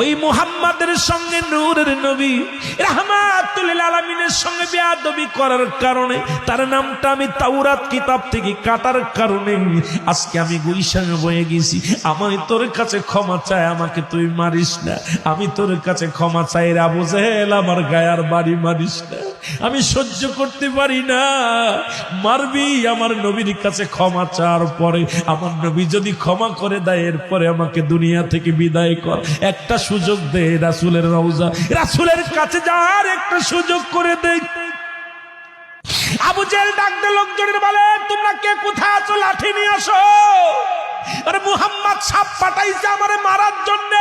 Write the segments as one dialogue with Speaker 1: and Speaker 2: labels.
Speaker 1: ওই মুহাম্মাদের সঙ্গে নূরের নবী রাহমাতুল লিল আলামিনের সঙ্গে বেয়াদবি করার কারণে তার নামটা আমি তাওরাত কিতাব থেকে কাটার কারণে আজকে আমি গুলশান বয়ে গেছি। আমি তোর কাছে ক্ষমা চাই, আমাকে তুই মারিস না। আমি তোর কাছে ক্ষমা চাই রে আবু জেহেল, আমার গায়ার বাড়ি মারিস না, আমি সহ্য করতে পারি না। মারবি, আমার নবীর কাছে ক্ষমা চাওয়ার পরে আমার নবী যদি ক্ষমা করে দেয় এরপরে আমাকে দুনিয়া থেকে বিদায় কর। একটা সুযোগ দে রাসূলের রওজা, রাসূলের কাছে যাওয়ার একটা সুযোগ করে দে। আবু জেহেল ডাক দিয়ে লোকজনের বলে, তোমরা কে কোথায় আছো, লাঠি নিয়ে আসো। আরে মুহাম্মদ সাপ পাঠাইছে আমারে মারার জন্য,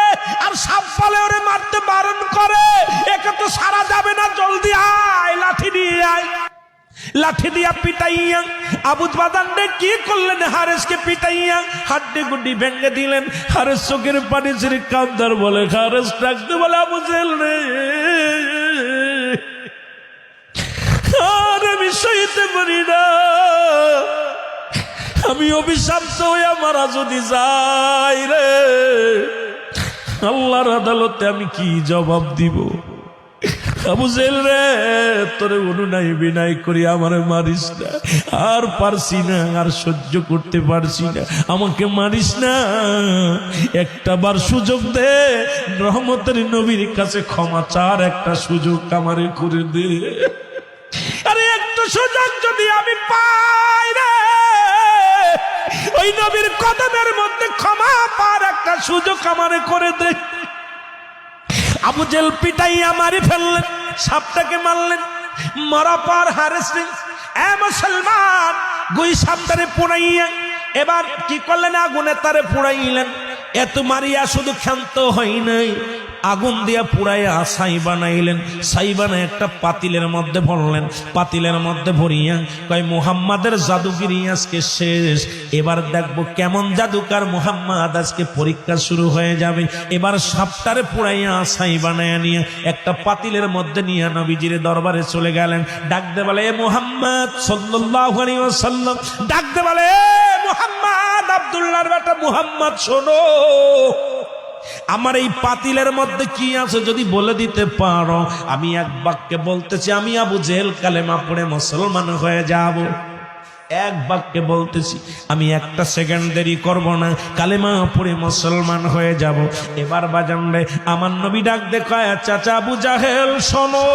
Speaker 1: আর সাপ বলে ওরে মারতে বারণ করে, একে তো সারা যাবে না, জলদি আয়, লাঠি নিয়ে আয়। লাঠি দিয়া পিটাইয়া আবু বাদানরে কি করলেন, হারেসকে পিটাইয়া হাড্ডি গুড্ডি ভেঙে দিলেন। হারেস চোখের পানি ছেড়ে কান্দার বলে, হারেস ডাকতে বলে, আবু জেহেল রে, আর আমি সইতে পারি না, আমি অভিশপ্ত হইয়া মারা যদি যাই রে, আল্লাহর আদালতে আমি কি জবাব দিব। আবু জেহেল রে, তোরে অনুনয় বিনয় করি আমারে মারিস না, আর পারছি না, আর সহ্য করতে পারছি না, আমাকে মারিস না, একটা বার সুযোগ দে, রহমতের নবীর কাছে ক্ষমা চার একটা সুযোগ আমারে করে দে। আরে একটা সুযোগ যদি আমি পাই রে, ওই নবীর কদমের মধ্যে ক্ষমা পার একটা সুযোগ আমারে করে দে। আবু জেহেল পিটাইয়া মারি ফেললেন, সাপটাকে মারলেন। মারা পার হারেস এ মুসলমান গুই সাপটারে পোড়াইয়া এবার কি করলেন, আগুনে তারে পোড়াইলেন। এত মারিয়া শুধু ক্ষান্ত হয় নাই, আগুন দিয়া পুড়াইয়া ছাই বানাইলেন। ছাই বানায় একটা পাতিলের মধ্যে ভরলেন। পাতিলের মধ্যে ভরিয়া কয়, মুহাম্মাদের জাদুগিরি আজকে শেষ, এবার দেখবো কেমন জাদুকার মুহাম্মদ, আজকে পরীক্ষা শুরু হয়ে যাবে। এবার সাপটারে পুড়াইয়া ছাই বানাইয়া নিয়ে একটা পাতিলের মধ্যে নিয়ে নবীজির দরবারে চলে গেলেন। ডাকতে বলে, এ মুহাম্মদ সাল্লাল্লাহু আলাইহি ওয়াসাল্লাম, ডাকতে বলে, এ মুহাম্মদ, আব্দুল্লাহর বেটা মুহাম্মদ, শোনো, আমার এই পাতিলের মধ্যে কি আছে যদি বলে দিতে পারো, আমি এক বাক্যে বলতেছি, আমি আবু জেহেল কালেমা পড়ে মুসলমান হয়ে যাব। এক বাক্যে বলতেছি, আমি একটা সেকেন্ড দেরি করব না, কালেমা পড়ে মুসলমান হয়ে যাব। এবার বাজান রে, আমার নবী ডাক দেখায়, চাচা আবু জাহেল শোনো,